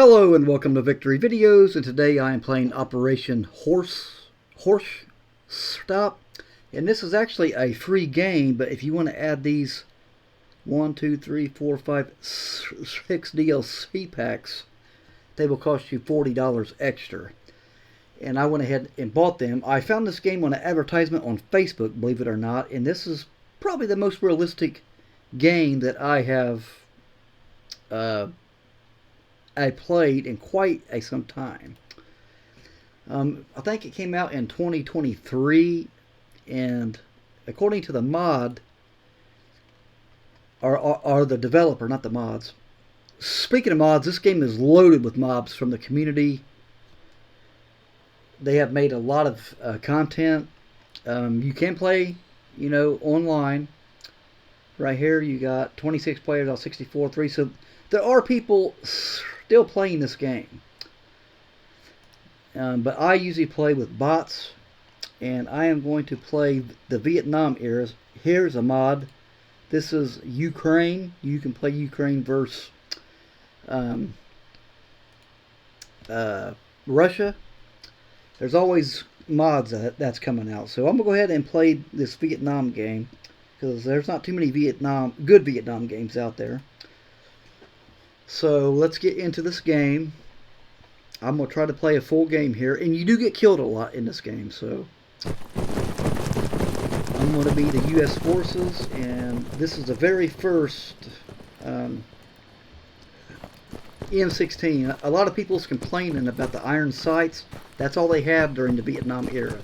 Hello and welcome to Victory Videos, and today I am playing Operation Doorstop. And this is actually a free game, but if you want to add these 1, 2, 3, 4, 5, 6 DLC packs, they will cost you $40 extra. And I went ahead and bought them. I found this game on an advertisement on Facebook, believe it or not, and this is probably the most realistic game that I have I played in quite some time. I think it came out in 2023, and according to the mod, or the developer, not the mods. Speaking of mods, this game is loaded with mobs from the community. They have made a lot of content. You can play, online. Right here, you got 26 players out 64 3. So there are people still playing this game. But I usually play with bots, and I am going to play the Vietnam era. Here's a mod. This is Ukraine. You can play Ukraine versus Russia. There's always mods that's coming out. So I'm going to go ahead and play this Vietnam game, because there's not too many good Vietnam games out there. So let's get into this game. I'm going to try to play a full game here. And you do get killed a lot in this game. So I'm going to be the U.S. forces. And this is the very first M16. A lot of people's complaining about the iron sights. That's all they had during the Vietnam era.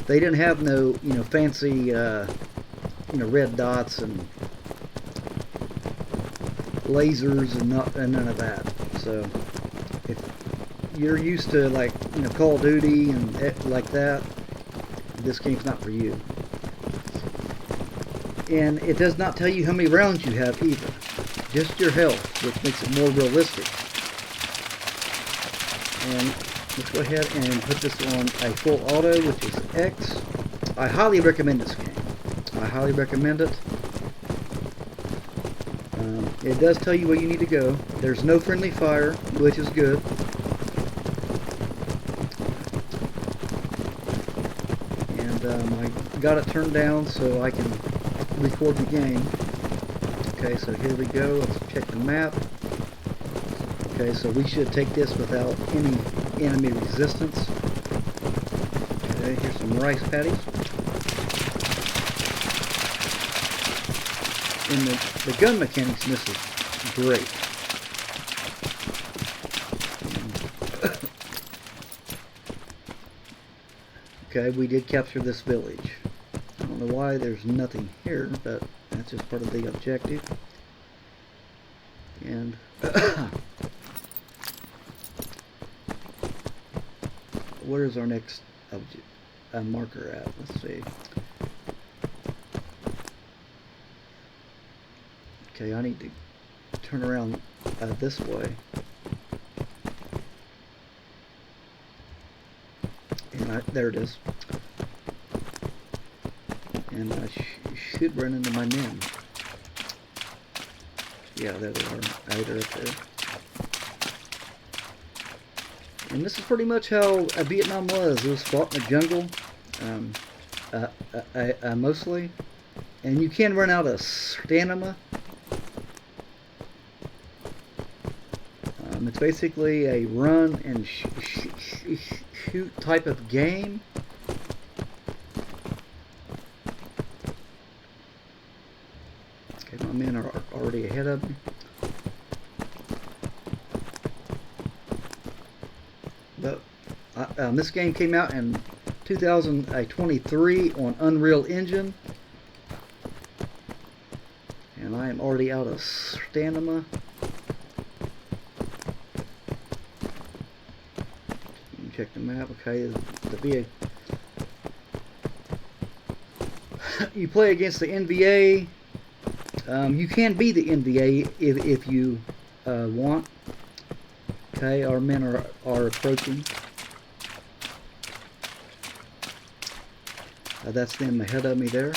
They didn't have no, fancy, red dots and lasers and none of that. So if you're used to Call of Duty and like that, this game's not for you. And it does not tell you how many rounds you have either, just your health, which makes it more realistic. And let's go ahead and put this on a full auto, which is X. I highly recommend this game. I highly recommend it. It does tell you where you need to go. There's no friendly fire, which is good. And I got it turned down so I can record the game. Okay, so here we go. Let's check the map. Okay, so we should take this without any enemy resistance. Okay, here's some rice patties. And the gun mechanics in this is great. Okay, we did capture this village. I don't know why there's nothing here, but that's just part of the objective. And where is our next marker at? Let's see. Okay, I need to turn around this way. And there it is. And I should run into my men. Yeah, there they are. They're up there. And this is pretty much how Vietnam was. It was fought in the jungle, mostly. And you can run out of stamina. It's basically a run and shoot type of game. Okay, my men are already ahead of me. But this game came out in 2023 on Unreal Engine. And I am already out of stamina. Check the map. Okay, you play against the NVA. You can be the NVA if you want. Okay, our men are approaching. That's them ahead of me there.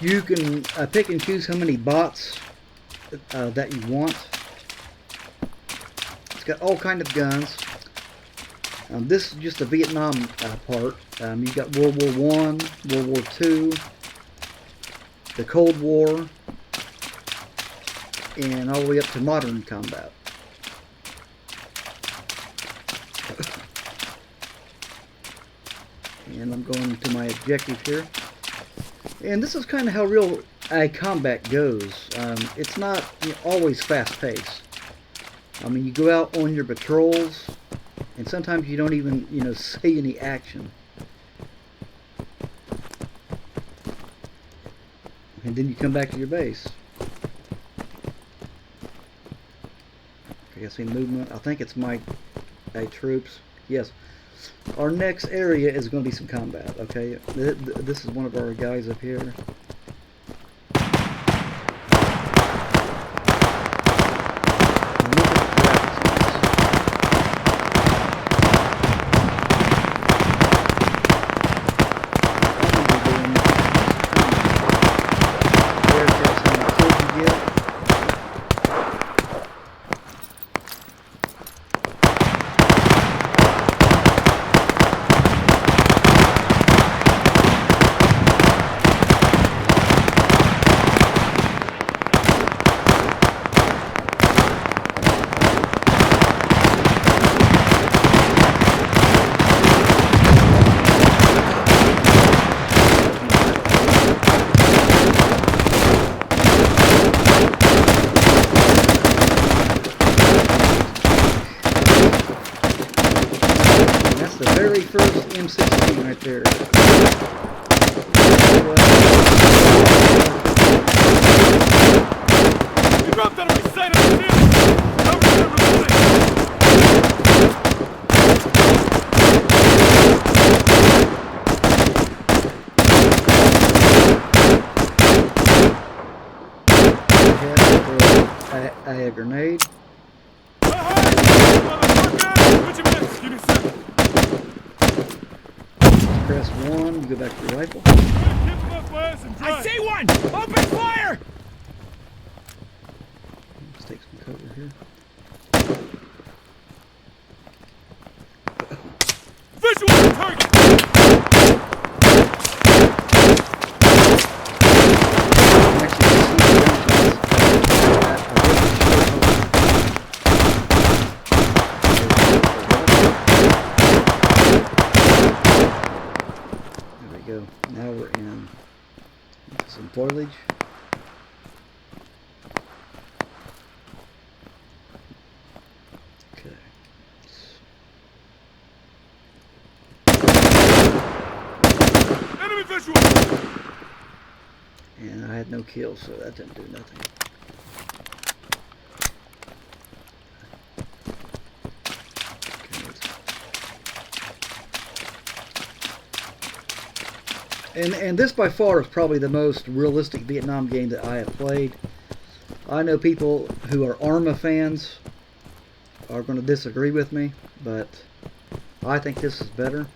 You can pick and choose how many bots that you want. It's got all kind of guns. This is just the Vietnam part. You've got World War I, World War II, the Cold War, and all the way up to modern combat. And I'm going to my objective here. And this is kind of how real combat goes. It's not always fast-paced. I mean, you go out on your patrols, and sometimes you don't even, see any action. And then you come back to your base. I see movement. I think it's my troops. Yes. Our next area is going to be some combat. Okay. This is one of our guys up here. First M16 right there. You dropped enemy sight on the field. A grenade. Press 1, you go back to your rifle. I see one! Open fire! Let's take some cover here. Visual target! Go. Now we're in some foliage. Okay. Enemy visual! And I had no kills, so that didn't do nothing. And this by far is probably the most realistic Vietnam game that I have played. I know people who are Arma fans are going to disagree with me, but I think this is better.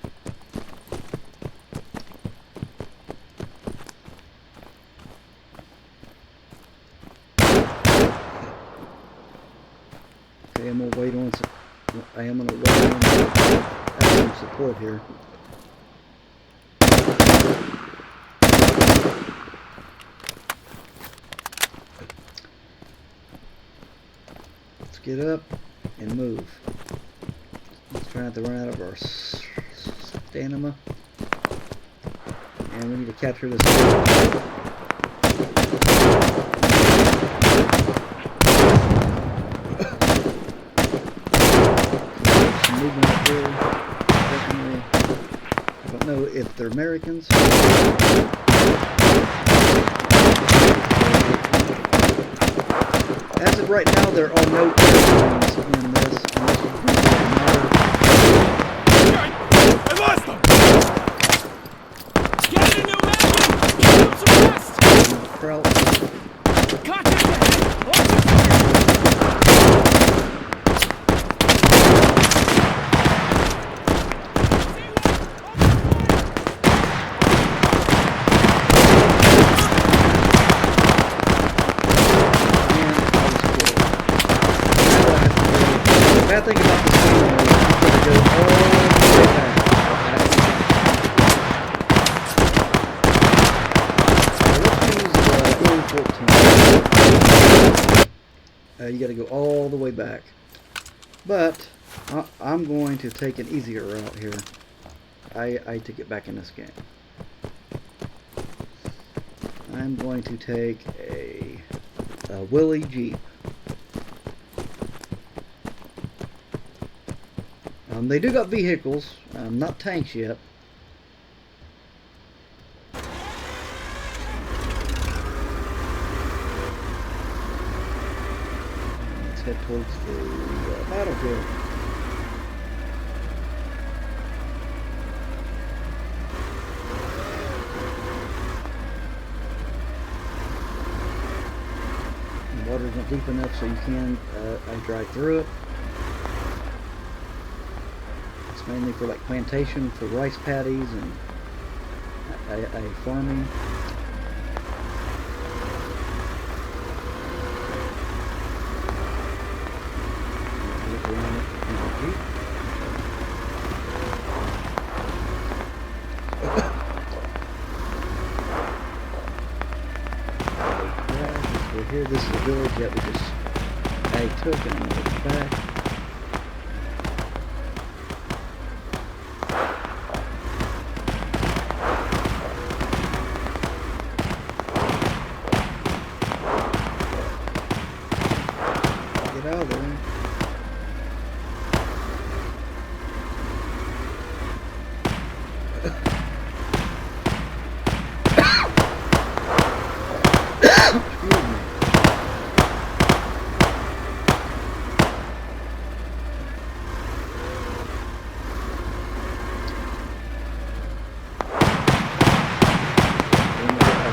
Okay, I'm going to wait on some support here. Get up and move. Let's try not to run out of our stamina. And we need to capture this. Some movement up there. Definitely. I don't know if they're Americans. As of right now, there are no airplanes in this. I lost them! Get in a new magazine! Some rest! Crouch. Contact ahead! You got to go all the way back. But I'm going to take an easier route here. I took it back in this game. I'm going to take a Willie Jeep. They do got vehicles, not tanks yet. Let's head towards the battlefield. The water's not deep enough so you can drive through it. It's mainly for like plantation, for rice paddies and farming. Here, this is a village that we just took, and I'm going to look back. Get out of there.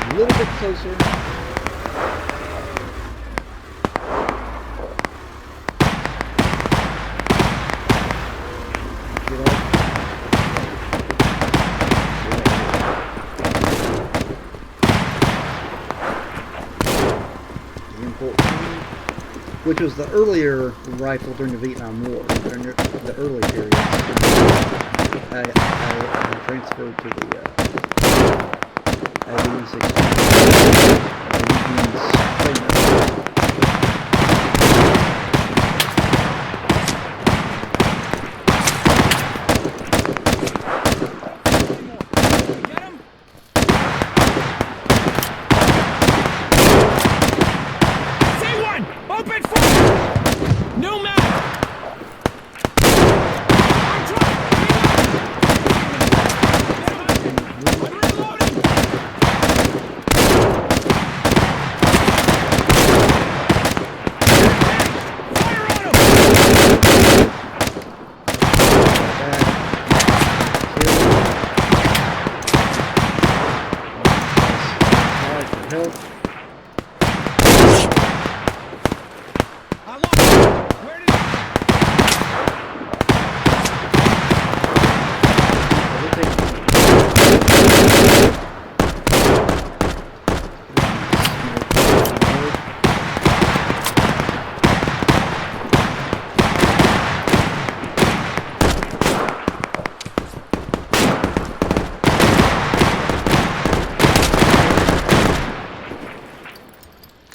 A little bit closer. Which was the earlier rifle during the Vietnam War, during the early period. I transferred to the M16.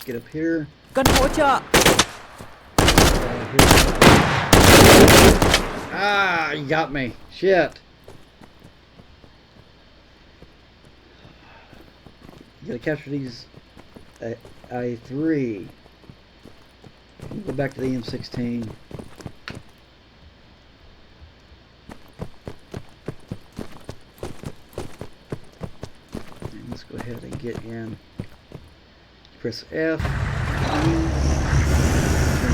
Get up here. Cần hỗ trợ. Ah, you got me. Shit. You gotta capture these I3. Go back to the M16. And let's go ahead and get in. Press F, turn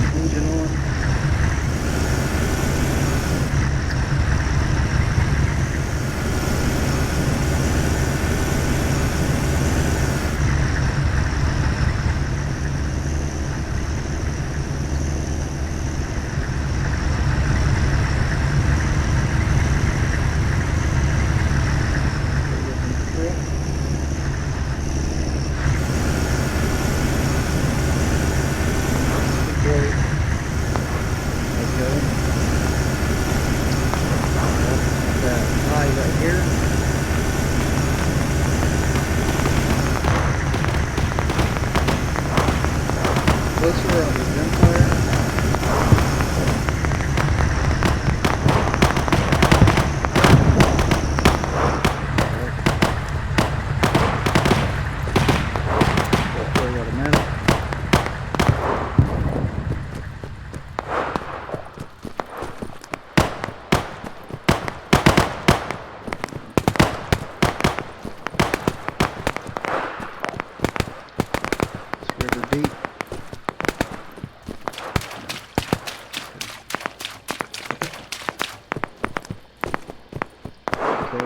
the engine on.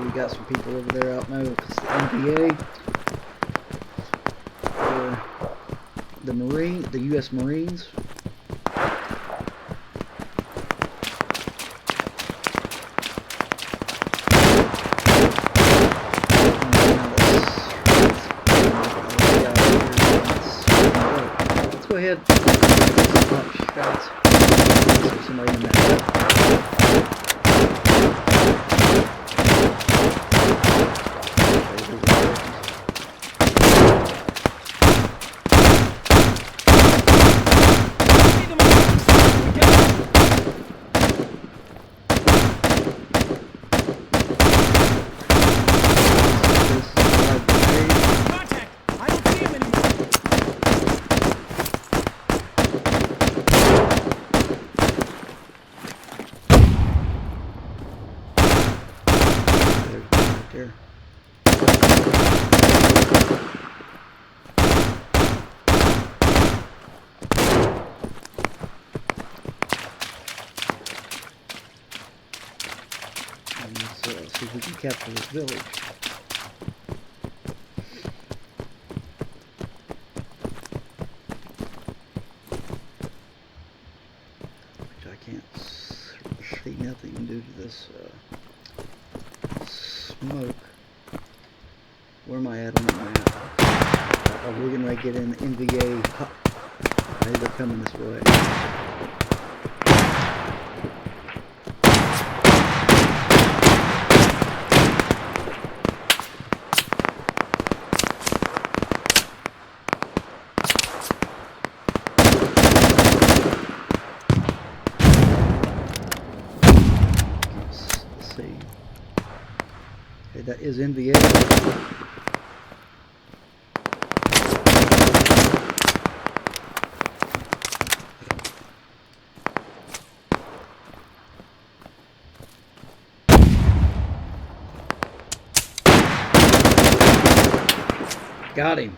we got some people over there out now if it's the NBA or the U.S. Marines. Let's go ahead. Pop shots. There's somebody in that. There. And let's see if we can capture this village. Which I can't see nothing due to this smoke. Where am I at on the map? Oh, we're gonna get in NVA. They're coming this way. Let's see. Okay, that is NVA. Got him.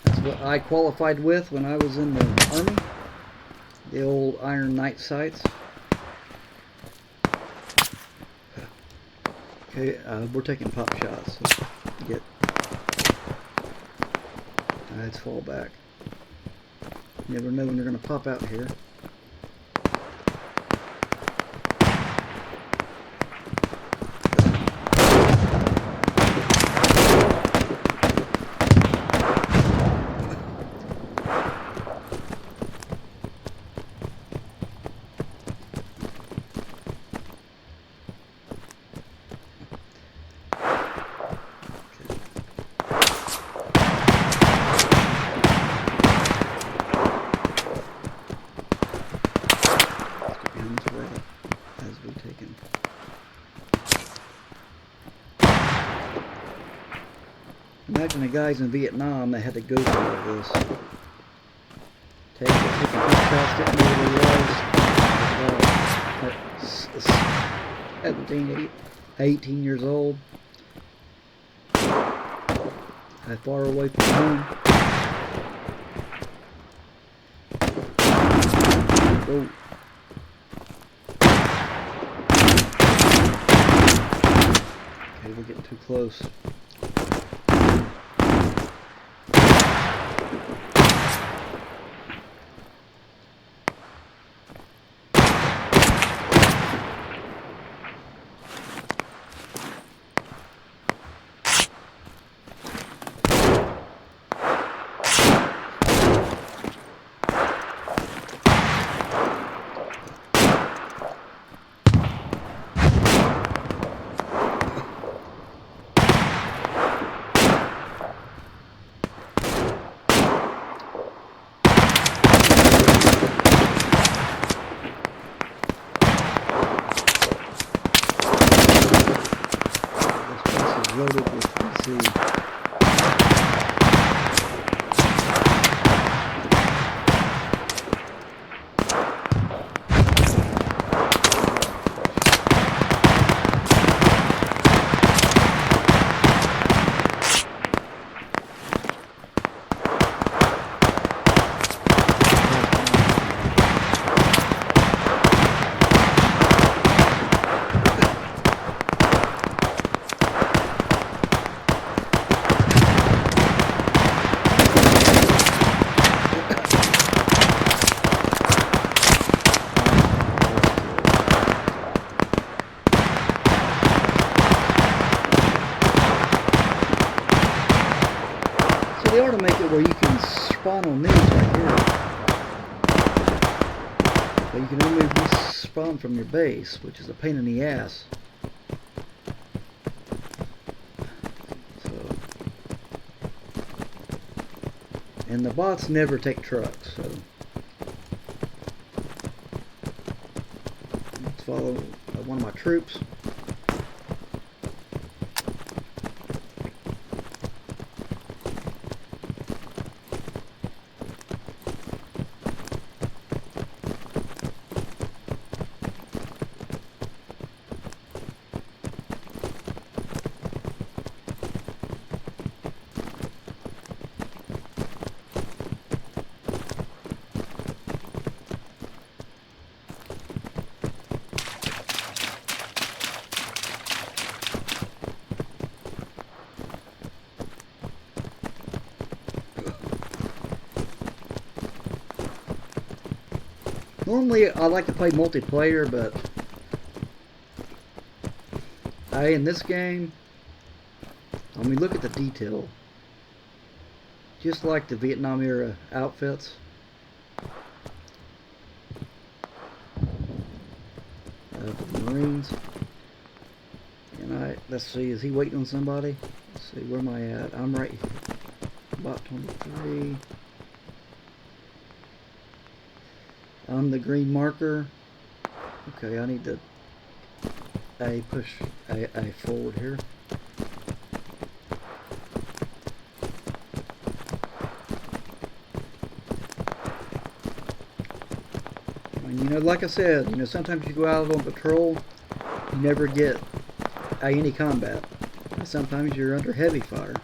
That's what I qualified with when I was in the Army. The old Iron Night sights. Okay, we're taking pop shots. So get. Let's fall back. You never know when they're going to pop out here. Imagine the guys in Vietnam that had to go through all this. Taking shots, didn't know where he was. 17, 18 years old. How far away from home. Oh. Okay, we're getting too close. enemy respawn from your base, which is a pain in the ass. So, and the bots never take trucks, so let's follow one of my troops. Normally I like to play multiplayer, but in this game, I mean, look at the detail. Just like the Vietnam era outfits. The Marines. And let's see, is he waiting on somebody? Let's see, where am I at? I'm right about 23. I'm the green marker. Okay, I need to push a forward here. And, you know, like I said, you know, sometimes you go out on patrol, you never get any combat. And sometimes you're under heavy fire.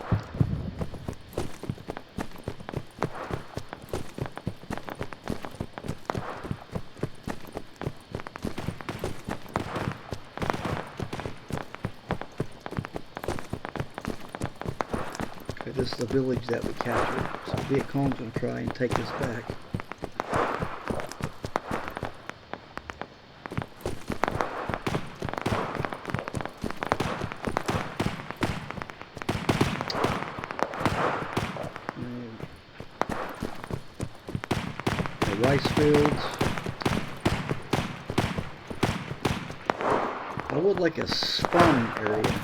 This is the village that we captured, so Viet Cong's going to try and take us back. The rice fields. I would like a spawning area.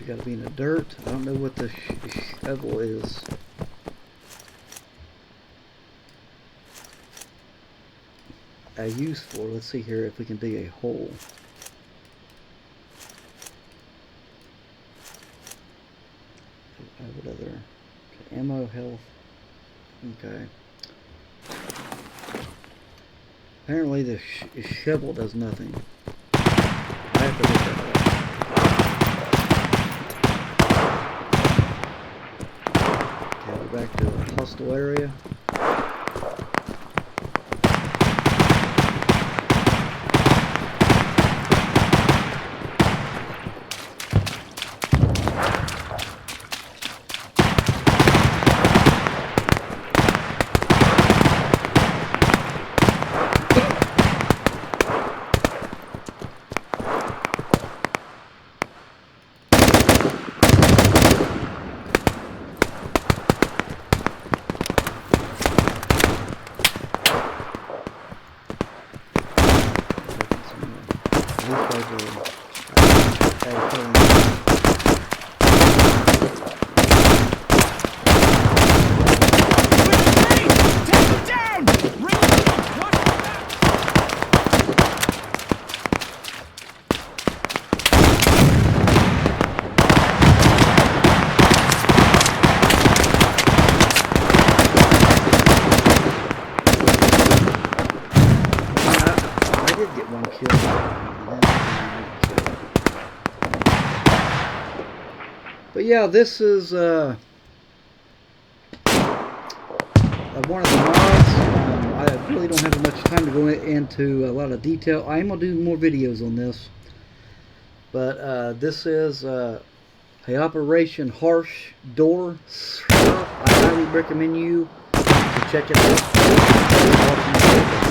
Got to be in the dirt. I don't know what the shovel is. Use for. Let's see here if we can dig a hole. What other? Okay, ammo, health. Okay. Apparently the shovel does nothing. I have to look that up. Back to the hostile area. But yeah, this is one of the mods. I really don't have much time to go into a lot of detail. I am going to do more videos on this. But this is Hey, Operation Harsh Doorstop. I highly recommend you to check it out.